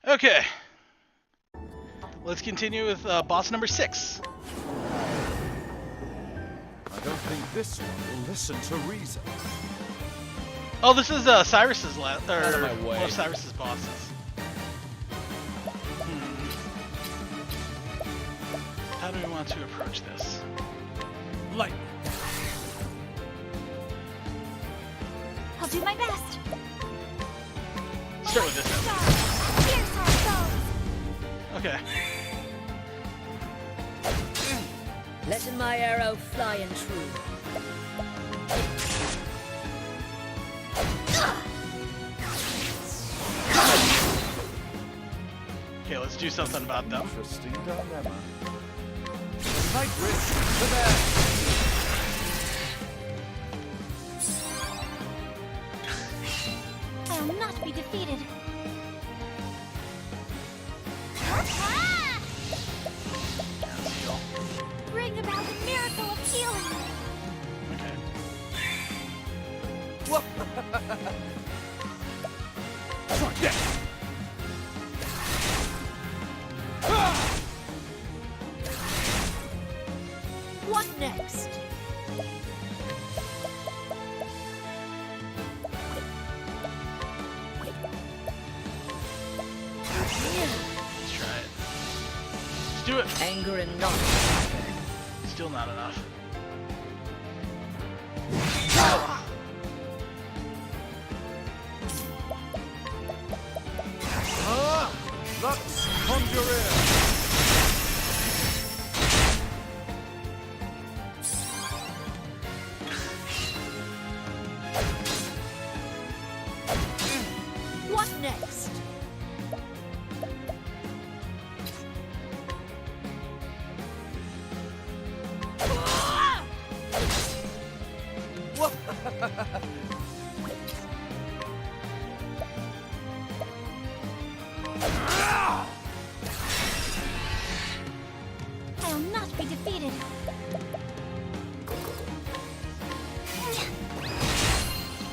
Okay. Let's continue with boss number 6. I don't think this one will listen to reason. Oh, this is Cyrus's Out of my way. one of Cyrus's bosses. How do we want to approach this? Light. I'll do my best. Start with this. Here's how it goes. Okay. Letting my arrow fly and true. Okay, let's do something about them. Interesting dilemma. Night risk to there. I will not be defeated. Let's heal. Bring about the miracle of healing. Okay. Try this. What next? Let's try it. Let's do it. Anger and not. Still not enough. Lux Conjurer. What next? I will not be defeated.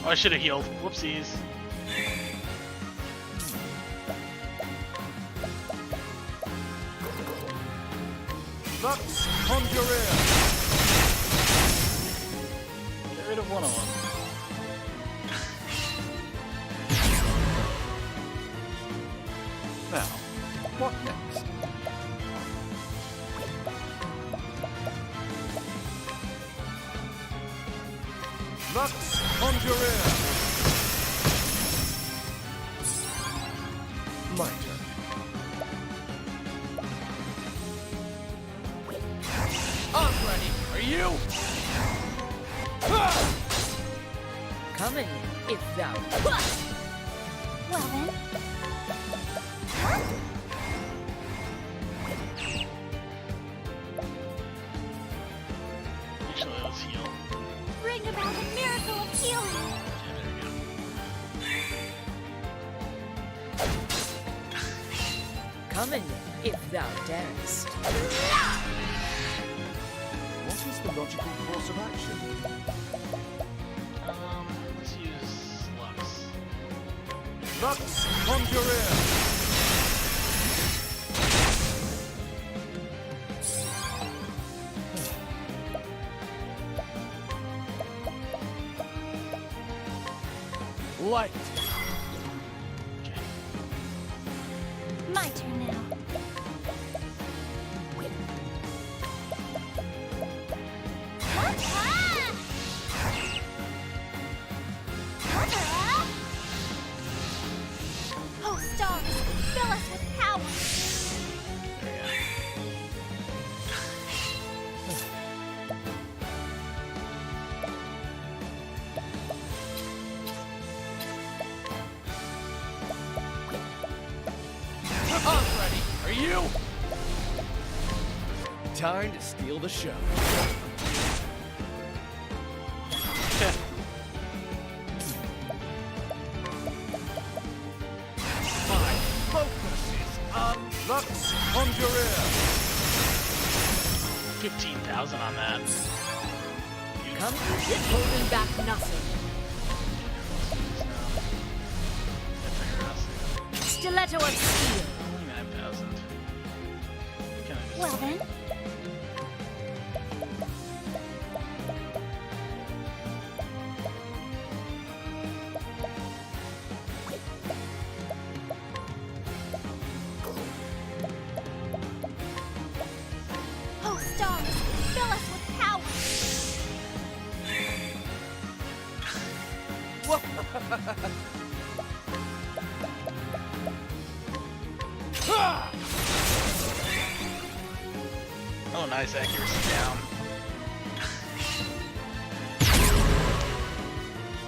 Oh, I should have healed. Whoopsies. Lux Conjurer. Get rid of one of them. Now, what next? Lux Conjurer. My turn. I'm ready. Are you? Coming, if thou. Well then. Actually, let's heal. Bring about the miracle of healing. Yeah, there we go. Coming, if thou darest. What is the logical course of action? Let's use Lux. Lux Conjurer. Light. Okay. My turn now. Oh, stars, fill us with power. There we go. I'm ready. Are you? Time to steal the show. Okay. My focus is on Lux Conjurer. 15,000 on that. Come, holding back nothing. Stiletto of steel. Only 9,000. Kinda just Well then, oh stars, fill us with power. Oh, nice accuracy down.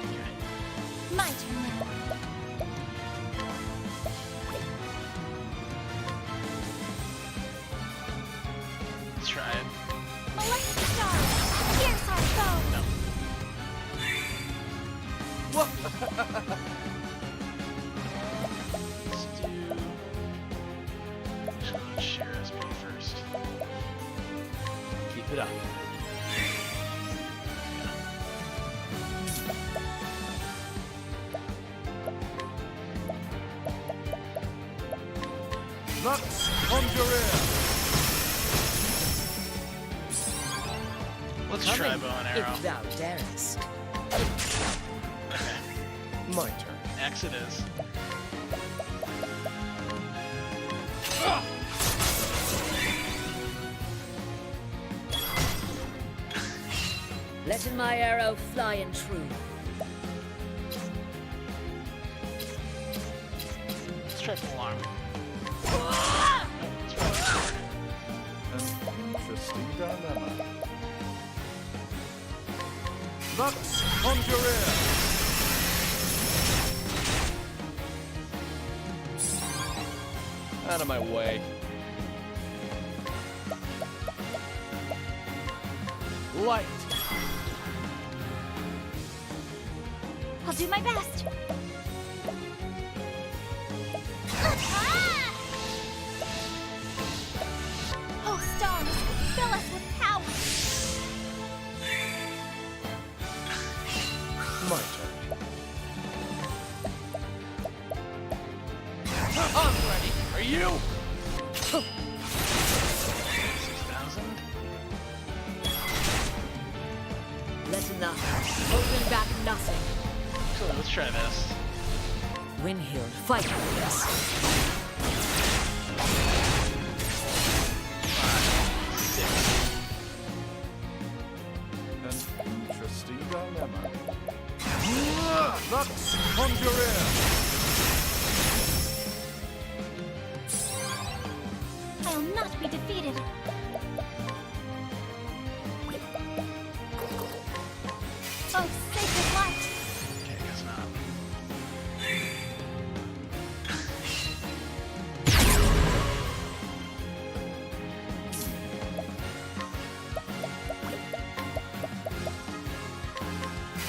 Okay. My turn now. Let's try it. Electric stars, pierce our foe. No. Let's do. Actually, let's share SP first. Keep it up. Lux Conjurer. Let's Come try in, bow and arrow. if thou darest. Okay. My turn. X it is. Letting my arrow fly in true. Let's try full arm. Let's try sword. An interesting dilemma. Lux Conjurer. Out of my way. Light. I'll do my best. Oh stars, fill us with power. My turn. I'm ready. Are you? 6,000. Letting the holding back nothing. So let's try this. Windhild, fight with us. 5, 6. An interesting dilemma. Lux Conjurer. I'll not be defeated. Oh, sacred light! Okay, I guess not.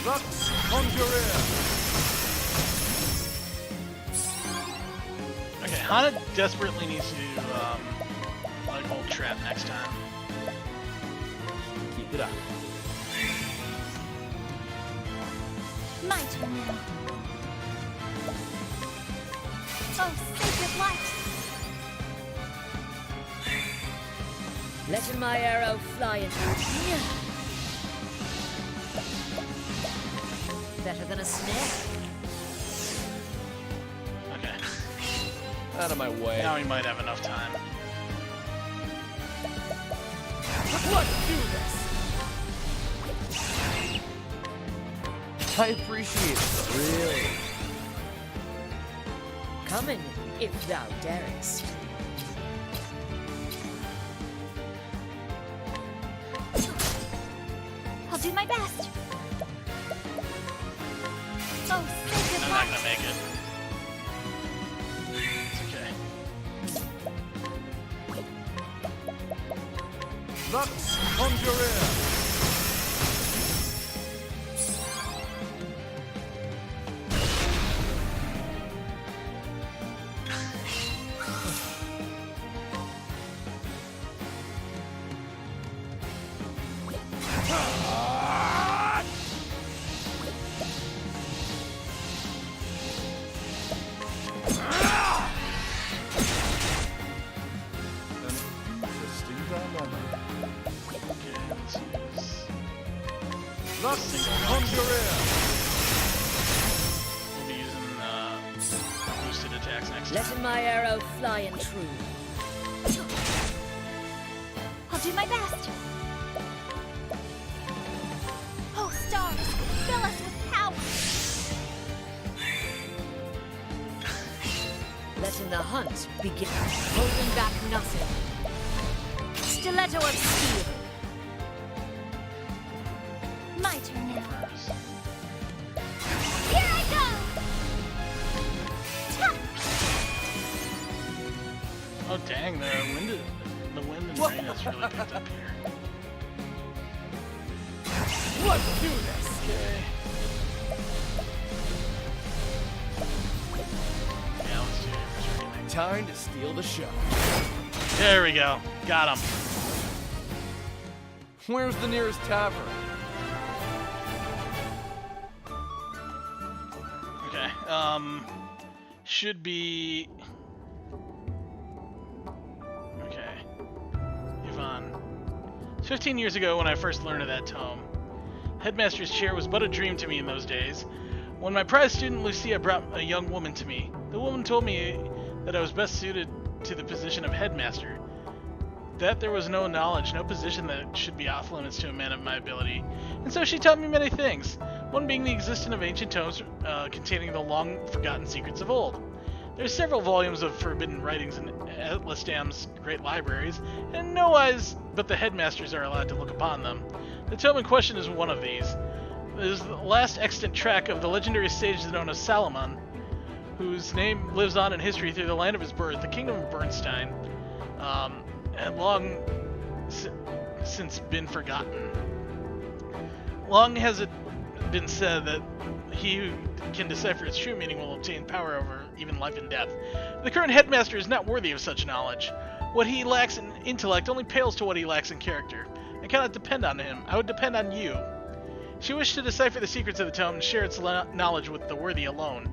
Lux Conjurer. Okay, Hana desperately needs to like hold trap next time. Keep it up. My turn now. Oh, sacred light! Letting my arrow fly in true. Better than a snare. Okay, Out of my way. now we might have enough time. Let's do this. I appreciate it. Really. Coming, if thou darest. I'll do my best. Oh, sacred I'm not light! gonna make it. It's okay. Lux Conjurer. memory. Okay, let's use... Lux Conjurer. We'll be using boosted attacks next time. Letting my arrow fly and true. I'll do my best. Oh, stars, fill us with power. Letting the hunt begin. Holding back nothing. Stiletto of steel. My turn now. Here I go. Ta! Oh dang, the wind and rain has really picked up here. Let's do this. Okay. Yeah, let's do it. Time to steal the show. There we go. Got him. Where's the nearest tavern? Okay. Should be... Okay. Yvonne. 15 years ago when I first learned of that tome. Headmaster's chair was but a dream to me in those days. When my prize student Lucia brought a young woman to me, the woman told me that I was best suited to the position of headmaster. That there was no knowledge, no position that should be off limits to a man of my ability. And so she taught me many things, one being the existence of ancient tomes containing the long-forgotten secrets of old. There are several volumes of forbidden writings in Lestam's great libraries, and no eyes but the headmasters are allowed to look upon them. The tome in question is one of these. It is the last extant track of the legendary sage known as Salomon, whose name lives on in history through the land of his birth, the kingdom of Bernstein, had long since been forgotten. Long has it been said that he who can decipher its true meaning will obtain power over even life and death. The current headmaster is not worthy of such knowledge. What he lacks in intellect only pales to what he lacks in character. I cannot depend on him. I would depend on you. She wished to decipher the secrets of the tome and share its knowledge with the worthy alone.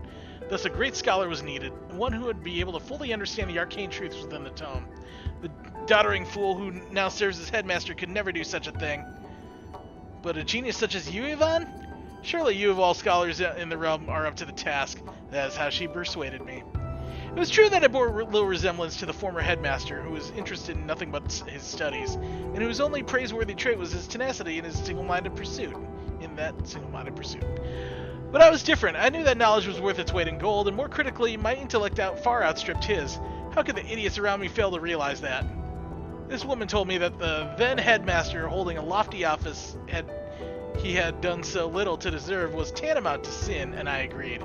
Thus a great scholar was needed, one who would be able to fully understand the arcane truths within the tome. The doddering fool who now serves as headmaster could never do such a thing. But a genius such as you, Yvonne? Surely you of all scholars in the realm are up to the task. That is how she persuaded me. It was true that I bore little resemblance to the former headmaster, who was interested in nothing but his studies, and whose only praiseworthy trait was his tenacity in his single-minded pursuit. But I was different. I knew that knowledge was worth its weight in gold, and more critically, my intellect far outstripped his. How could the idiots around me fail to realize that? This woman told me that the then headmaster, holding a lofty office he had done so little to deserve, was tantamount to sin, and I agreed.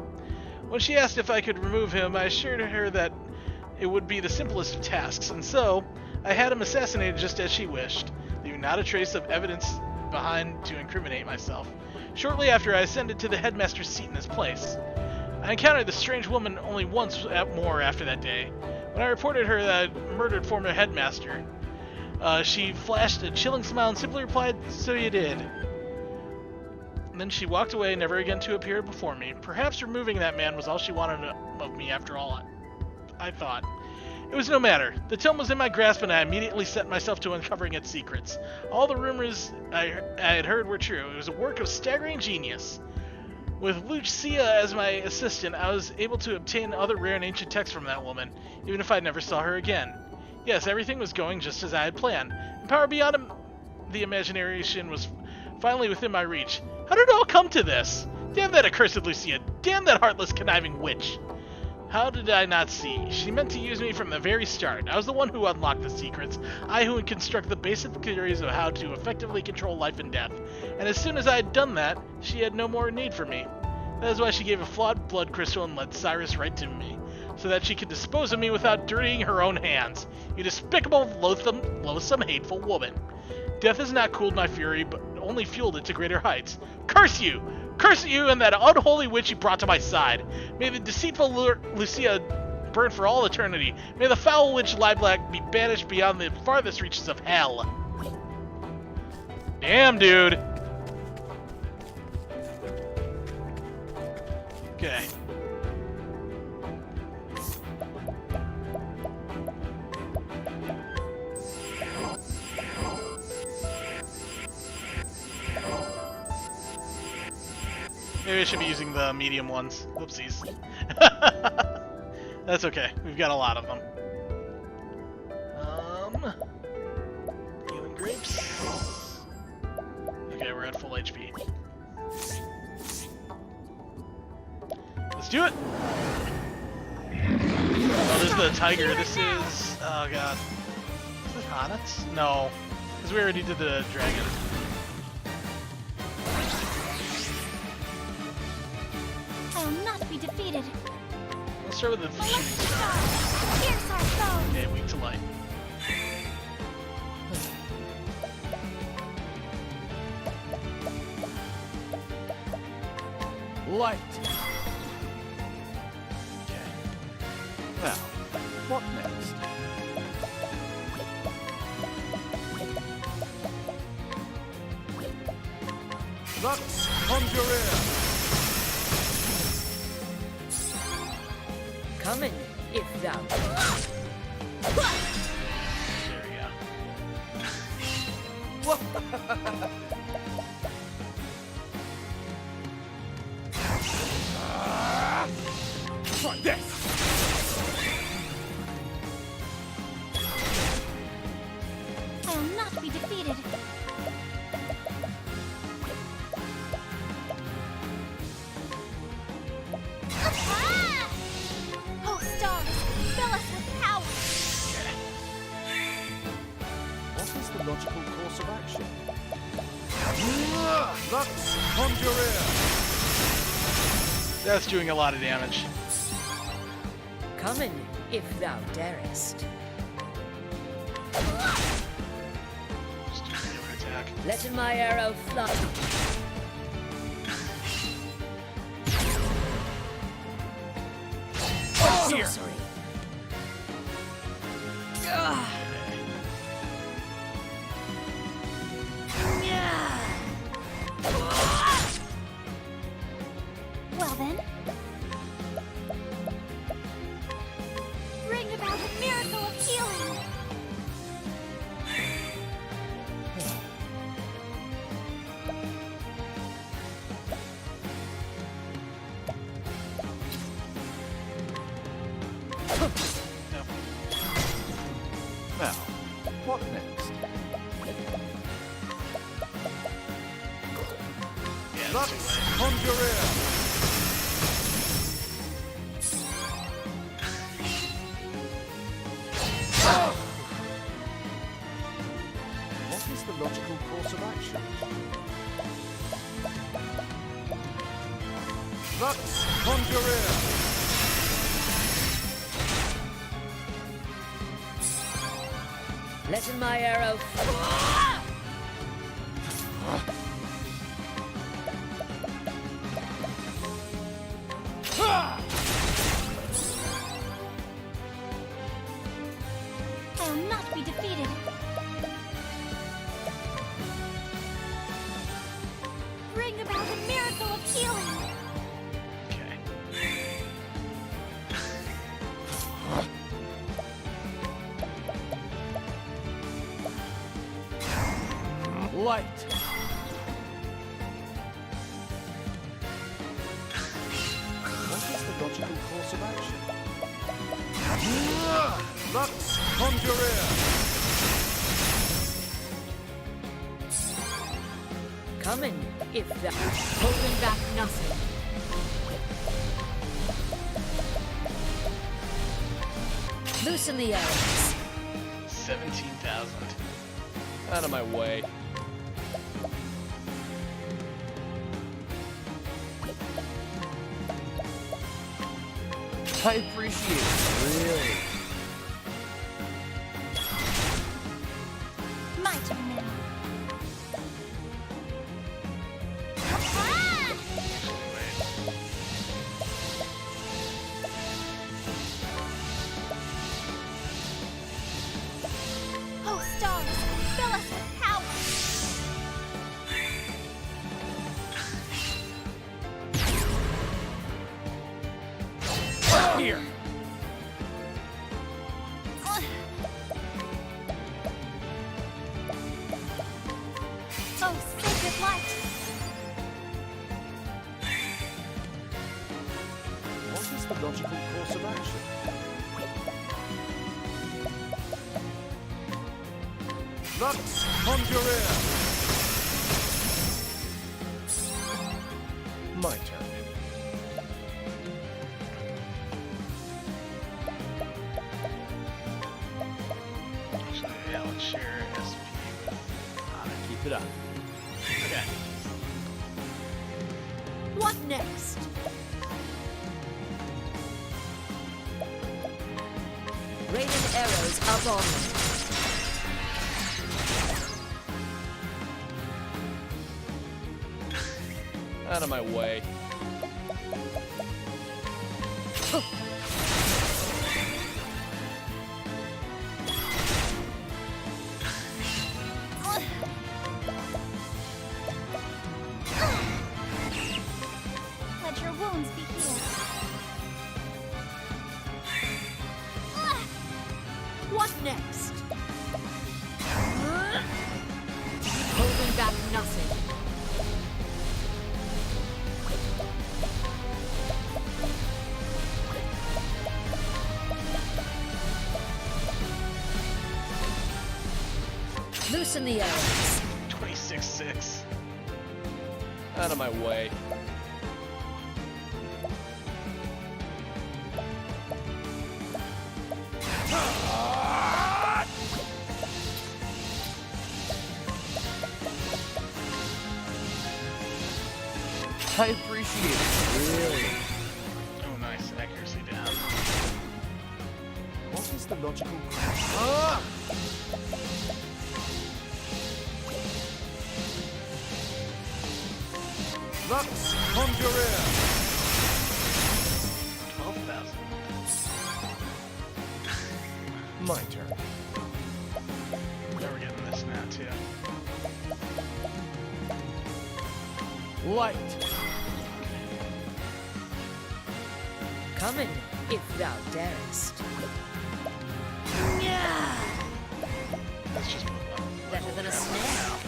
When she asked if I could remove him, I assured her that it would be the simplest of tasks, and so I had him assassinated just as she wished, leaving not a trace of evidence behind to incriminate myself. Shortly after, I ascended to the headmaster's seat in his place. I encountered the strange woman only once more after that day. When I reported her that I murdered former headmaster, she flashed a chilling smile and simply replied, "So you did." And then she walked away, never again to appear before me. Perhaps removing that man was all she wanted of me after all, I thought. It was no matter. The tome was in my grasp, and I immediately set myself to uncovering its secrets. All the rumors I had heard were true. It was a work of staggering genius. With Lucia as my assistant, I was able to obtain other rare and ancient texts from that woman, even if I never saw her again. Yes, everything was going just as I had planned. And power beyond the imagination was finally within my reach. How did it all come to this? Damn that accursed Lucia! Damn that heartless, conniving witch! How did I not see? She meant to use me from the very start. I was the one who unlocked the secrets. I who would construct the basic theories of how to effectively control life and death. And as soon as I had done that, she had no more need for me. That is why she gave a flawed blood crystal and led Cyrus right to me, so that she could dispose of me without dirtying her own hands. You despicable, loathsome, hateful woman. Death has not cooled my fury, but only fueled it to greater heights. Curse you! Curse you and that unholy witch you brought to my side. May the deceitful Lucia burn for all eternity. May the foul witch Lilac be banished beyond the farthest reaches of hell. Damn, dude. Okay. Maybe I should be using the medium ones. Whoopsies. That's okay. We've got a lot of them. Healing grapes. Okay, we're at full HP. Let's do it! Oh, there's the tiger. This is... oh god. Is this Hannes? No. Because we already did the dragon. I will not be defeated. Let's start with the shooting star. Pierce our foe. Okay, weak to light. Light. Now, what next? Lux Conjurer. Come in, if thou. There we go. Try this. I will not be defeated. Ah! Oh, stars, fill us with power. What is the logical course of action? Lux Conjurer. That's doing a lot of damage. Come in, if thou darest. Just do another attack. Let my arrow fly. Here. Sorcery. Well then, bring about a miracle of healing. No. Now, what next? Yeah, Lux that's too late. Conjurer. What is the logical course of action? Lux Conjurer. Let my arrow I will not be defeated. Bring about a miracle of healing. Okay. Light. What is the logical course of action? Lux Conjurer. come in, if thou holding back nothing. Loosen the arrows. 17,000. Out of my way. I appreciate it, really. My turn now. Ah! Oh, stars, fill us with power. Here. Oh, sacred light. the logical course of action? Lux Conjurer! My turn. Actually, yeah, let's share SP. Keep it up. Okay. What next? Raining arrows up on them. Out of my way. Let your wounds be healed. What next? Holding back nothing. Loosen the arrows. 26-6. Out of my way. I appreciate it. Really? Oh, nice. Accuracy down. What is the logical course? Lux Conjurer! 12,000. My turn. Now we're getting this now, too. Light. Coming, if thou darest. Let's just move on. Better than a snare.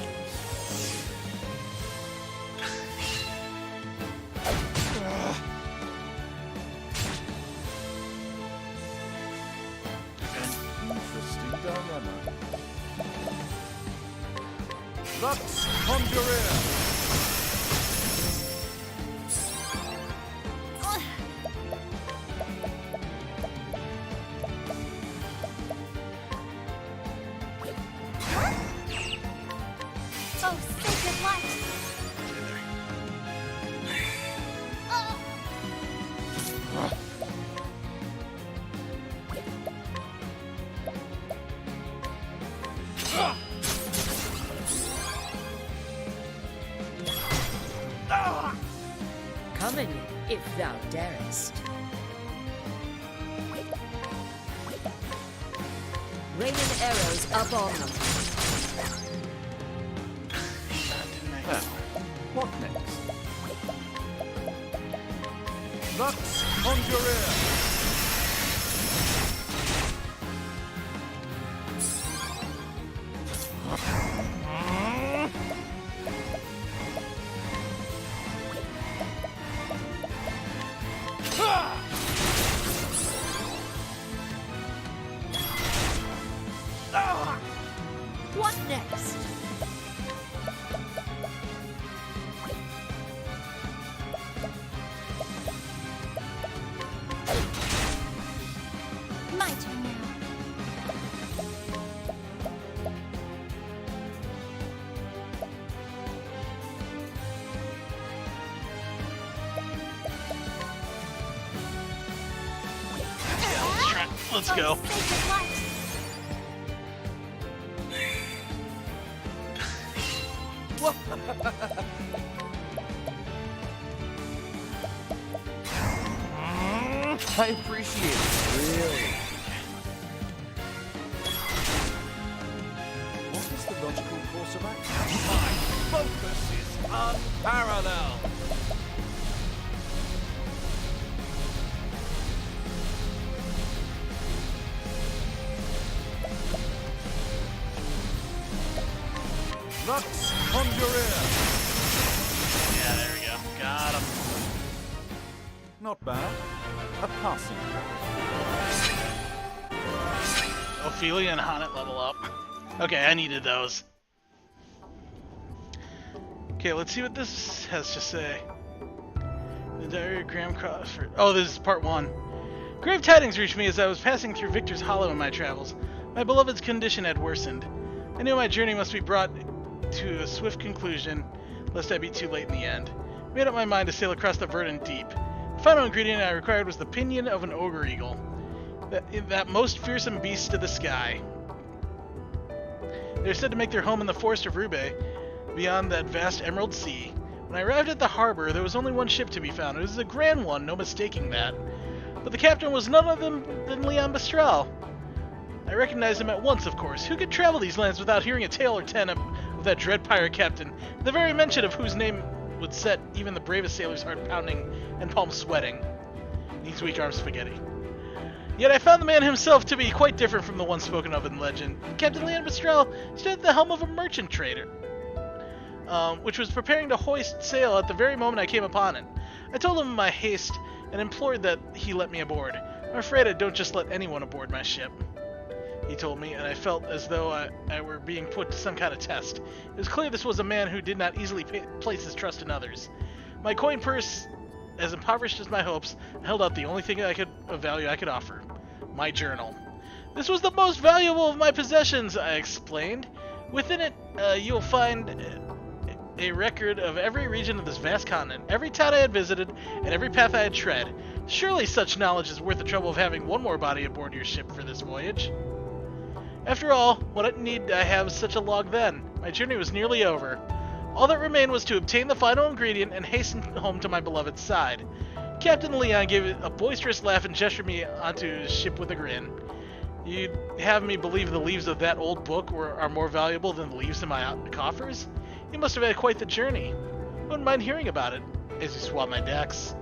Interesting dilemma. Lux Conjurer! Oh, sacred light! Oh, Coming, if thou darest. Raining arrows up on them. Now, what next? Lux Conjurer! What next? my turn now. Yeah, let's go. Oh, sacred light! I appreciate it. Really? What is the logical course of action? My focus is unparalleled. Lux Conjurer! Yeah, there we go. Got him. Not bad. A passing. Ophilia and Honnet level up. Okay, I needed those. Okay, let's see what this has to say. The Diary of Graham Crawford. Oh, this is part 1. Grave tidings reached me as I was passing through Victor's Hollow in my travels. My beloved's condition had worsened. I knew my journey must be brought to a swift conclusion, lest I be too late in the end. I made up my mind to sail across the verdant deep. The final ingredient I required was the pinion of an ogre eagle, that most fearsome beast of the sky. They are said to make their home in the forest of Rube, beyond that vast emerald sea. When I arrived at the harbor, there was only one ship to be found. It was a grand one, no mistaking that. But the captain was none other than Leon Mistral. I recognized him at once, of course. Who could travel these lands without hearing a tale or 10 of that dread pirate captain, the very mention of whose name would set even the bravest sailor's heart pounding and palms sweating? Needs weak arm spaghetti. Yet I found the man himself to be quite different from the one spoken of in legend. Captain Leon Mistral stood at the helm of a merchant trader, which was preparing to hoist sail at the very moment I came upon it. I told him of my haste and implored that he let me aboard. I'm afraid I don't just let anyone aboard my ship, he told me, and I felt as though I were being put to some kind of test. It was clear this was a man who did not easily place his trust in others. My coin purse, as impoverished as my hopes, held out the only thing of value I could offer: my journal. This was the most valuable of my possessions, I explained. Within it, you'll find a record of every region of this vast continent, every town I had visited, and every path I had tread. Surely such knowledge is worth the trouble of having one more body aboard your ship for this voyage. After all, what need I have such a log then? My journey was nearly over. All that remained was to obtain the final ingredient and hasten home to my beloved's side. Captain Leon gave a boisterous laugh and gestured me onto his ship with a grin. You'd have me believe the leaves of that old book are more valuable than the leaves in my coffers? You must have had quite the journey. I wouldn't mind hearing about it, as he swabbed my decks.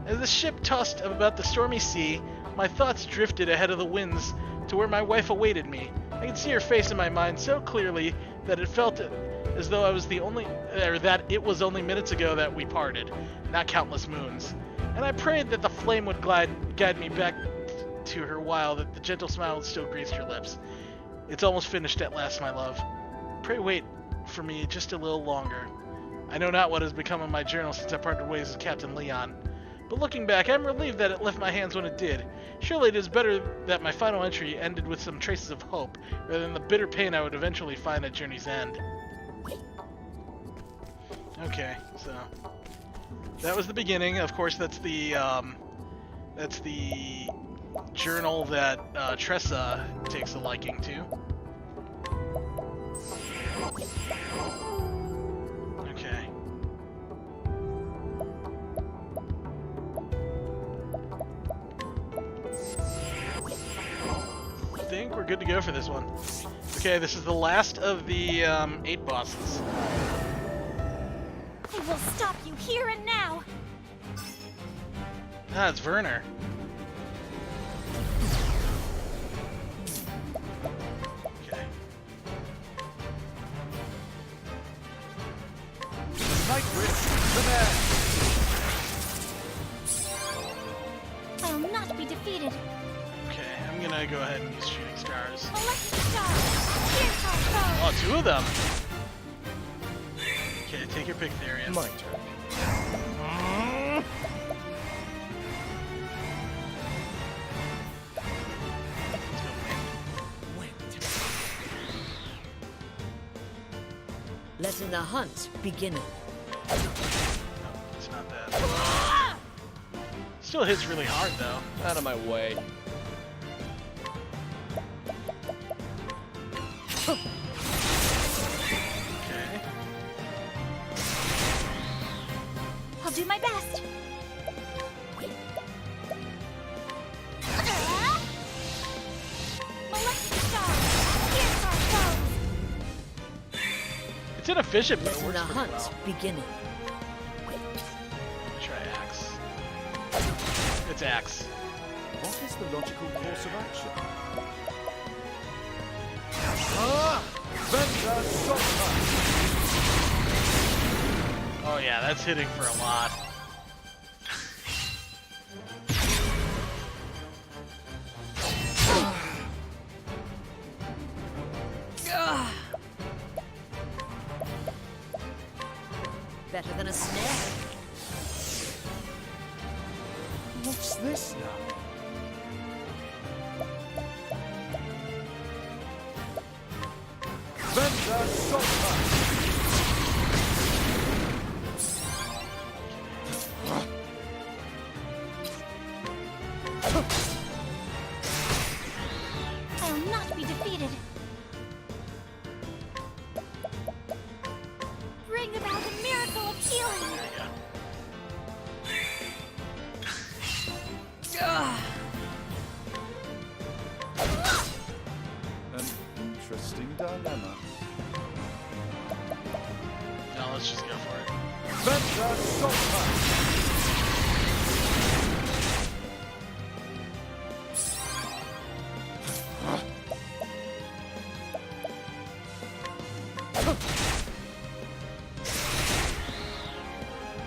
As the ship tossed about the stormy sea, my thoughts drifted ahead of the winds to where my wife awaited me. I could see her face in my mind so clearly that it felt as though that it was only minutes ago that we parted, not countless moons. And I prayed that the flame would guide me back to her while that the gentle smile still graced her lips. It's almost finished at last, my love. Pray wait for me just a little longer. I know not what has become of my journal since I parted ways with Captain Leon, but looking back, I'm relieved that it left my hands when it did. Surely it is better that my final entry ended with some traces of hope, rather than the bitter pain I would eventually find at journey's end. Okay, so that was the beginning. Of course, that's the journal that Tressa takes a liking to. Okay. I think we're good to go for this one. Okay, this is the last of the 8 bosses. I will stop you here and now. Ah, it's Werner. Okay. Nightwish, the man. I will not be defeated. Okay, I'm gonna go ahead and use shooting stars. Electric star. Here's our foe. Oh, 2 of them. Okay, take your pick, Therion. My turn. Letting the hunt begin. It's not that. Still hits really hard, though. Out of my way. Okay. I'll do my best. Electric star. Here's our foe. It's inefficient, but it Letting works the pretty hunt well. begin. Try axe. It's axe. What is the logical course of action? Venta Sopra. Oh yeah, that's hitting for a lot. better than a snare. What's this now? Vendor Sultan! I'll not be defeated. Bring about a miracle of healing. An interesting dilemma. No, let's just go for it. Vendor Sultan!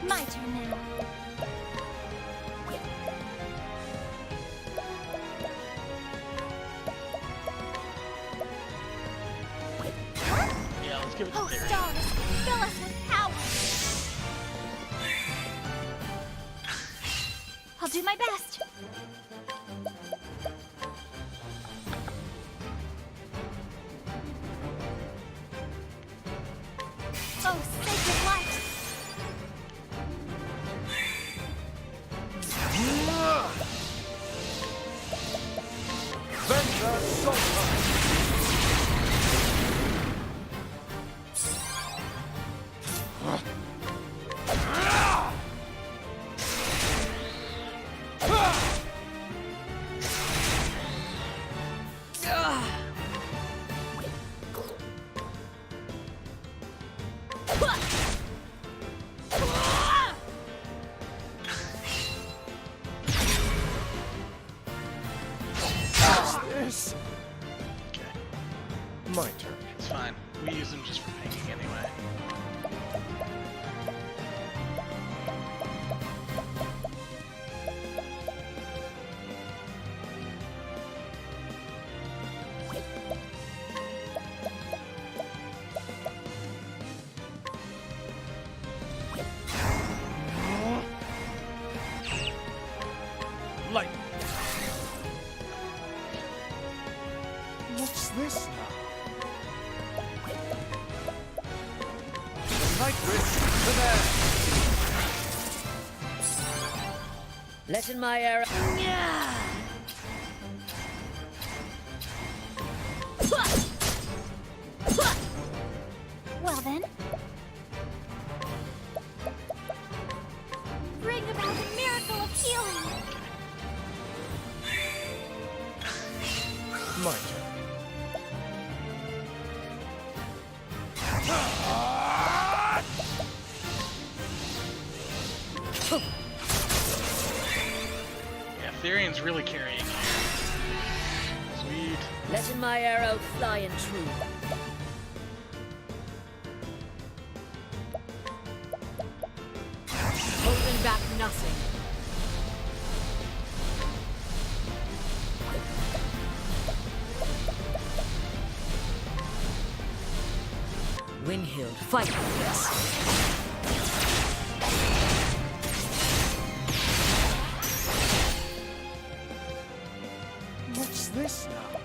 My turn now. Yeah, let's give it to Oh, Therion. stars, fill us with power. I'll do my best. Oh, sacred light. Vendor Sultan! What's this? Okay, My turn. it's fine. We use them just for pinging anyway. Light. What's this now? Night risk to there. Let in my arrow. Well then. Bring about a miracle of healing. My turn. Yeah, Therion's really carrying here. Sweet. Let in my arrow fly in true. Holding back nothing. Windhild, fight for this. What's this now?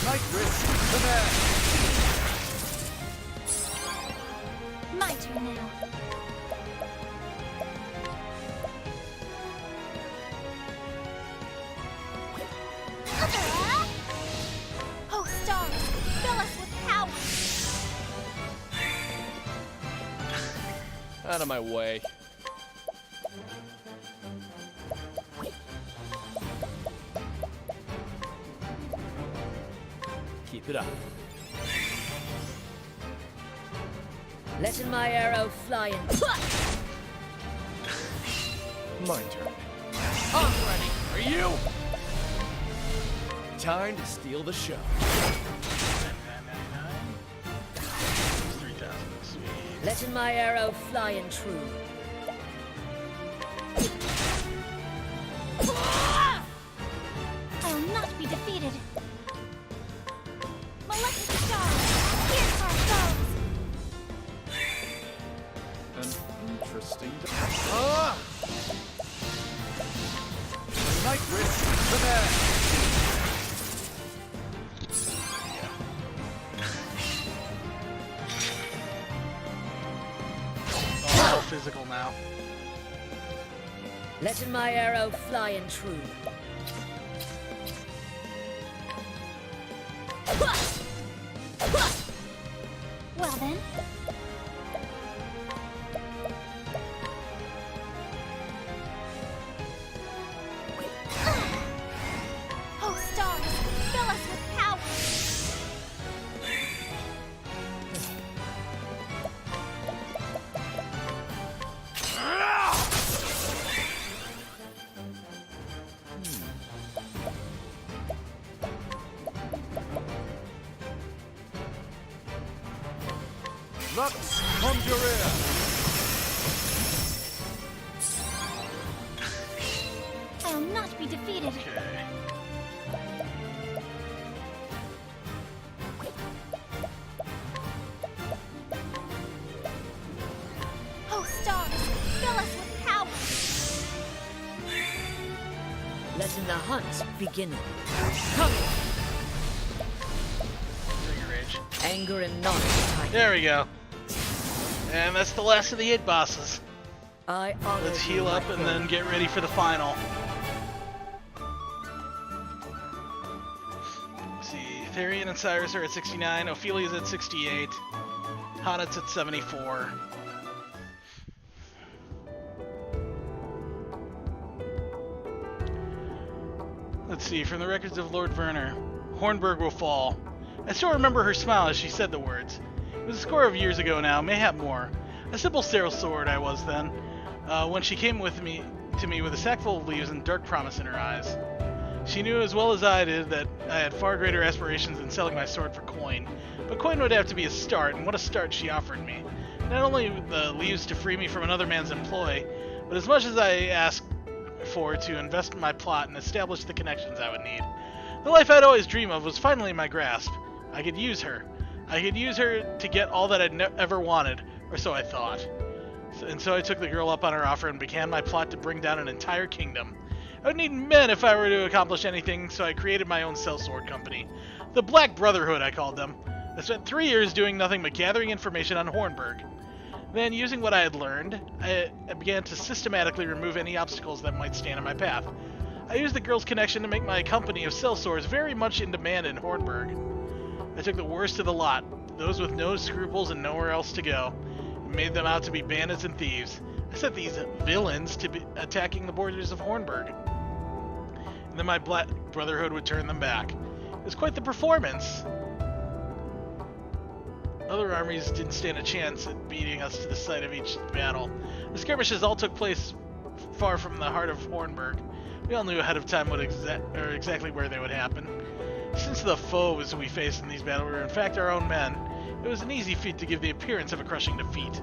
Night risk to there. My turn now. Oh, stars, fill us with power. Out of my way. Keep it up. Let in my arrow fly in. My turn. I'm ready. Are you? Time to steal the show. 3,000. Sweet. Let in my arrow fly in true. I'll not be defeated. Molecular stars. physical now. Letting my arrow fly and true. Well then. Oh, stars, fill us with power. Lux Conjurer. I'll not be defeated. Okay. Oh, stars, fill us with power. Letting the hunt begin. Coming. Trigger Rage. Anger and knowledge. There we go. And that's the last of the 8 bosses. I honor Let's you, heal my up and foe. then get ready for the final. Let's see, Therion and Cyrus are at 69, Ophilia's at 68, Hanet's at 74. Let's see, from the records of Lord Werner, Hornburg will fall. I still remember her smile as she said the words. It was a score of years ago now, mayhap more. A simple sword I was then, when she came to me with a sack full of leaves and dark promise in her eyes. She knew as well as I did that I had far greater aspirations than selling my sword for coin. But coin would have to be a start, and what a start she offered me. Not only the leaves to free me from another man's employ, but as much as I asked for to invest in my plot and establish the connections I would need. The life I'd always dreamed of was finally in my grasp. I could use her. I could use her to get all that I'd ever wanted, or so I thought. And so I took the girl up on her offer and began my plot to bring down an entire kingdom. I would need men if I were to accomplish anything, so I created my own sellsword company. The Black Brotherhood, I called them. I spent 3 years doing nothing but gathering information on Hornburg. Then, using what I had learned, I began to systematically remove any obstacles that might stand in my path. I used the girl's connection to make my company of sellswords very much in demand in Hornburg. I took the worst of the lot, those with no scruples and nowhere else to go, and made them out to be bandits and thieves. I set these villains to be attacking the borders of Hornburg. And then my Black Brotherhood would turn them back. It was quite the performance. Other armies didn't stand a chance at beating us to the site of each battle. The skirmishes all took place far from the heart of Hornburg. We all knew ahead of time exactly where they would happen. Since the foes we faced in these battles were in fact our own men, it was an easy feat to give the appearance of a crushing defeat.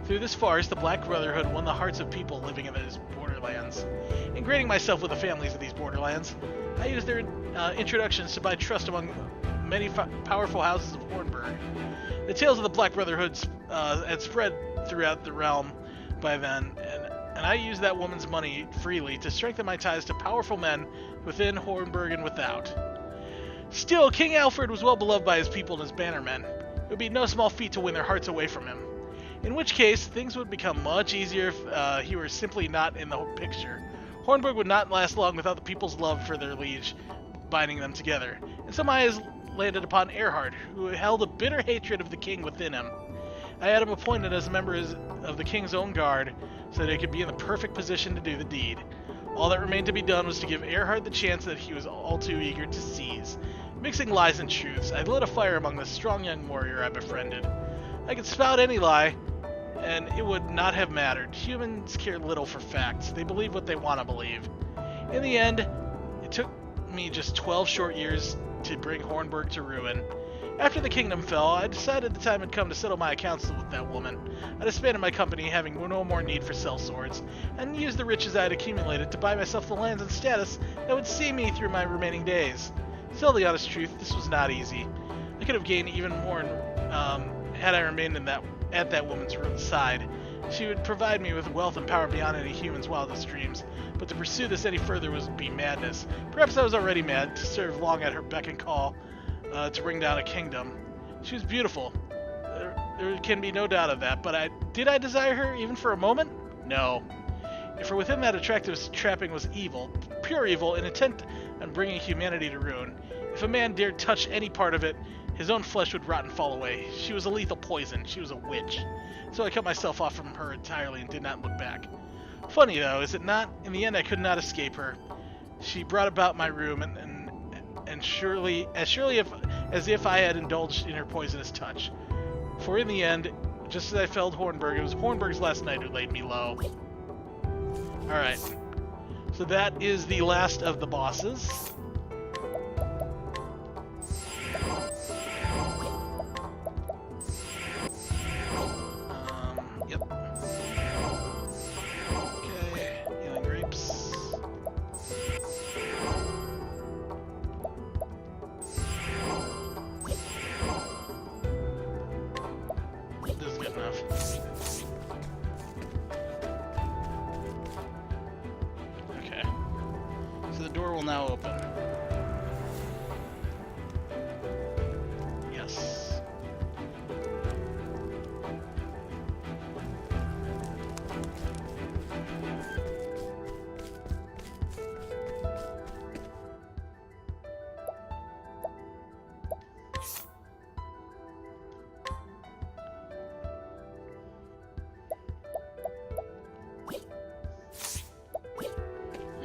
Through this farce, the Black Brotherhood won the hearts of people living in these borderlands. Ingraining myself with the families of these borderlands, I used their introductions to buy trust among many powerful houses of Hornburg. The tales of the Black Brotherhood had spread throughout the realm by then, and I used that woman's money freely to strengthen my ties to powerful men within Hornburg and without. Still, King Alfred was well beloved by his people and his bannermen. It would be no small feat to win their hearts away from him. In which case, things would become much easier if he were simply not in the picture. Hornburg would not last long without the people's love for their liege binding them together. And some eyes landed upon Erhard, who held a bitter hatred of the king within him. I had him appointed as a member of the king's own guard, so that he could be in the perfect position to do the deed. All that remained to be done was to give Erhard the chance that he was all too eager to seize. Mixing lies and truths, I lit a fire among the strong young warrior I befriended. I could spout any lie, and it would not have mattered. Humans care little for facts. They believe what they want to believe. In the end, it took me just 12 short years to bring Hornburg to ruin. After the kingdom fell, I decided the time had come to settle my accounts with that woman. I disbanded my company, having no more need for sellswords, and used the riches I had accumulated to buy myself the lands and status that would see me through my remaining days. To tell the honest truth, this was not easy. I could have gained even more had I remained at that woman's side. She would provide me with wealth and power beyond any human's wildest dreams, but to pursue this any further would be madness. Perhaps I was already mad to serve long at her beck and call to bring down a kingdom. She was beautiful. There can be no doubt of that, but did I desire her even for a moment? No. If from within that attractive trapping was evil, pure evil, and intent on bringing humanity to ruin, if a man dared touch any part of it, his own flesh would rot and fall away. She was a lethal poison. She was a witch. So I cut myself off from her entirely and did not look back. Funny, though, is it not? In the end, I could not escape her. She brought about my room, and surely as if I had indulged in her poisonous touch. For in the end, just as I felled Hornburg, it was Hornburg's last night who laid me low. Alright. So that is the last of the bosses. Yep. Okay, healing grapes. This is good enough. Okay. So the door will now open. Yes.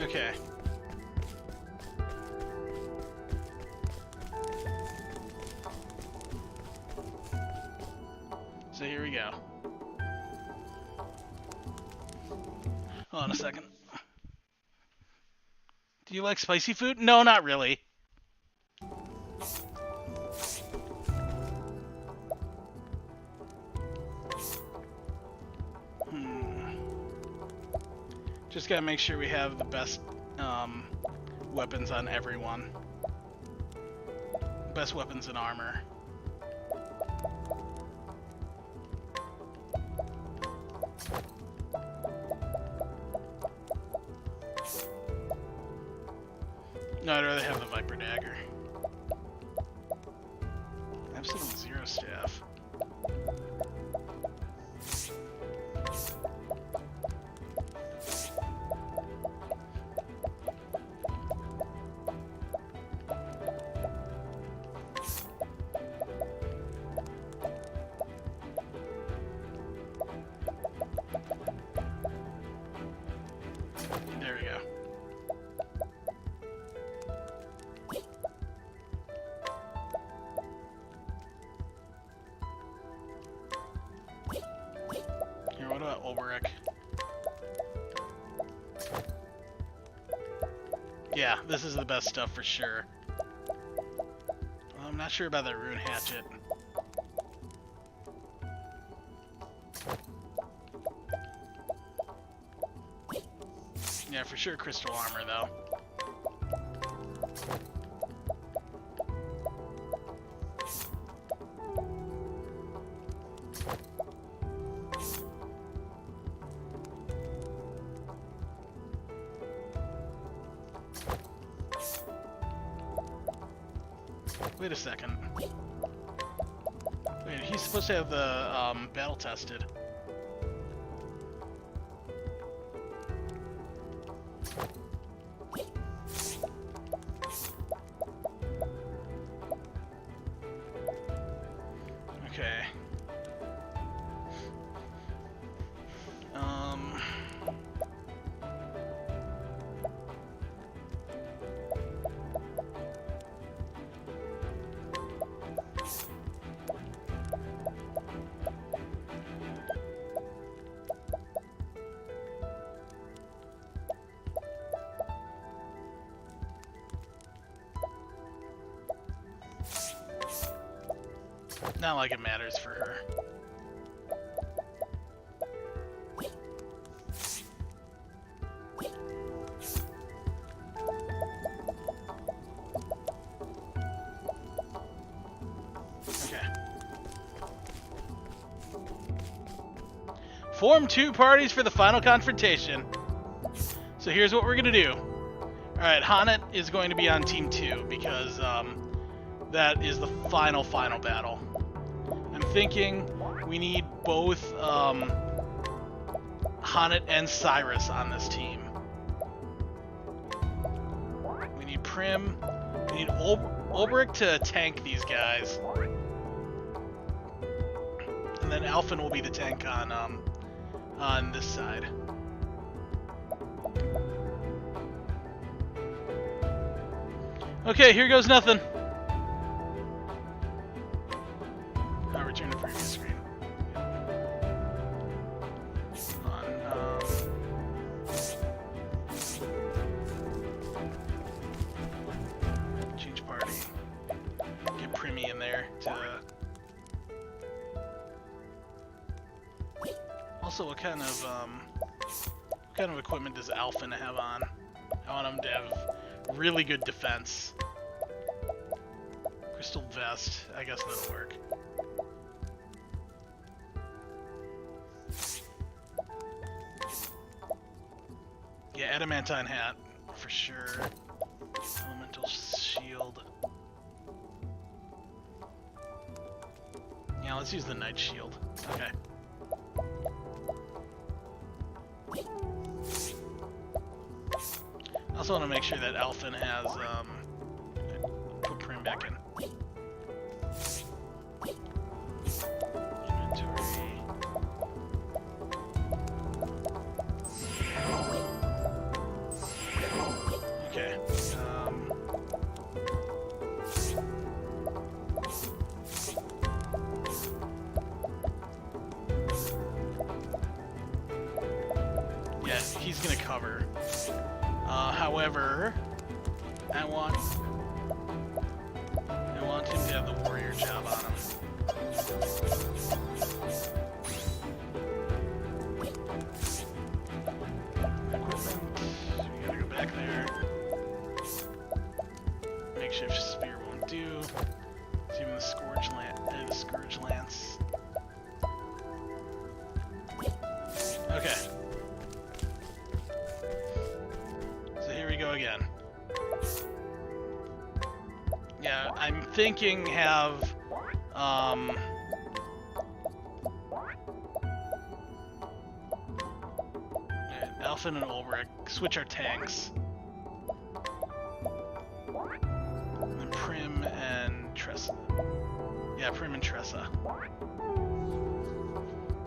Okay. So here we go. Hold on a second. Do you like spicy food? No, not really. Just gotta make sure we have the best weapons on everyone. Best weapons and armor. No, I'd rather have the Viper Dagger. Absolute Zero Staff. There we go. Here, what about Ulrich? Yeah, this is the best stuff for sure. Well, I'm not sure about that rune hatchet. Yeah, for sure crystal armor, though. Wait a second. Wait, he's supposed to have the battle tested. Okay. Not like it matters for her. Okay. Form 2 parties for the final confrontation. So here's what we're gonna do. Alright, Hanet is going to be on Team 2 because that is the final battle. And thinking we need both Honnet and Cyrus on this team. We need Prim. We need Ulbrich to tank these guys. And then Alphen will be the tank on this side. Okay, here goes nothing. I'll return to previous screen. Change party. Get Primmy in there to... Also, what kind of equipment does Alphen have on? I want him to have really good defense. Crystal vest, I guess that'll work. Yeah, adamantine hat, for sure. Elemental shield. Yeah, let's use the night shield. Okay. I also want to make sure that Alphen has, put Prim back in. Inventory. Okay, yeah, he's gonna cover. However, I want him to have the warrior job on him. Equipment. We gotta go back there. Makeshift spear won't do. It's even the scourge lance. Okay. Again. Yeah, I'm thinking have Alphen and Ulbrich switch our tanks. And Prim and Tressa. Yeah, Prim and Tressa.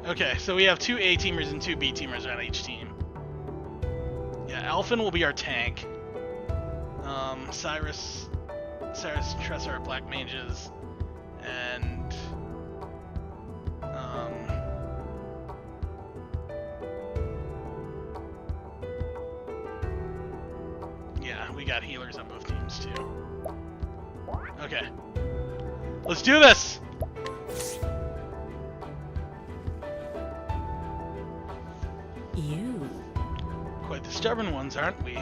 Okay, so we have 2 A-teamers and 2 B-teamers on each team. Yeah, Alphen will be our tank. Cyrus and Tressa are black mages, and yeah, we got healers on both teams too. Okay, let's do this. You. Quite the stubborn ones, aren't we?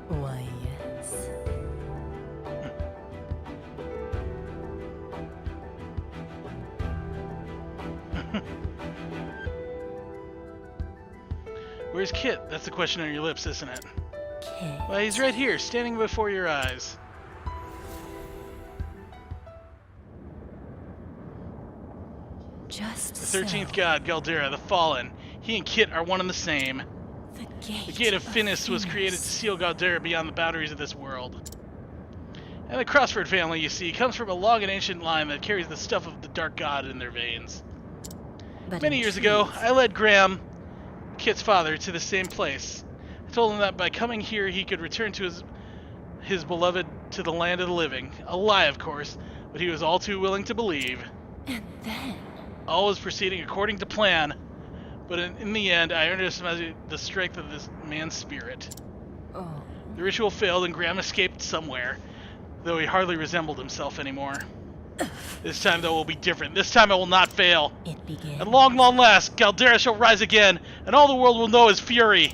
Why, yes. Where's Kit? That's the question on your lips, isn't it? Kit. Well, he's right here, standing before your eyes. Just The 13th god, Galdera, the Fallen. He and Kit are one and the same. The Gate of Finis was created to seal Galdera beyond the boundaries of this world. And the Crossford family, you see, comes from a long and ancient line that carries the stuff of the Dark God in their veins. But Many in years ago, truth, I led Graham, Kit's father, to the same place. I told him that by coming here he could return to his beloved to the land of the living. A lie, of course, but he was all too willing to believe. And then... All was proceeding according to plan, but in the end, I underestimated the strength of this man's spirit. Oh. The ritual failed and Graham escaped somewhere, though he hardly resembled himself anymore. This time, though, will be different. This time I will not fail. It began. At long last, Galdera shall rise again, and all the world will know his fury.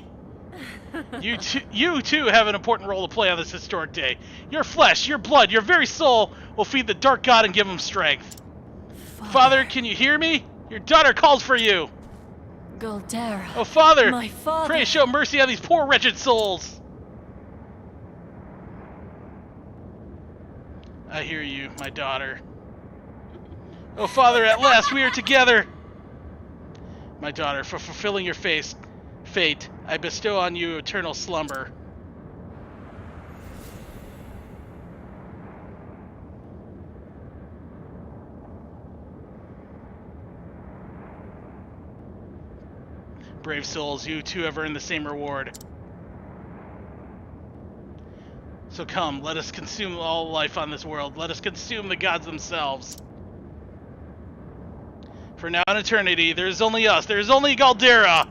You too have an important role to play on this historic day. Your flesh, your blood, your very soul will feed the Dark God and give him strength. Father, can you hear me? Your daughter calls for you. Galdera. Oh, Father, My father. pray show mercy on these poor wretched souls. I hear you, my daughter. Oh, Father, at last we are together! My daughter, for fulfilling your fate, I bestow on you eternal slumber. Brave souls, you too have earned the same reward. So come, let us consume all life on this world. Let us consume the gods themselves. For now in eternity, there is only us. There is only Galdera!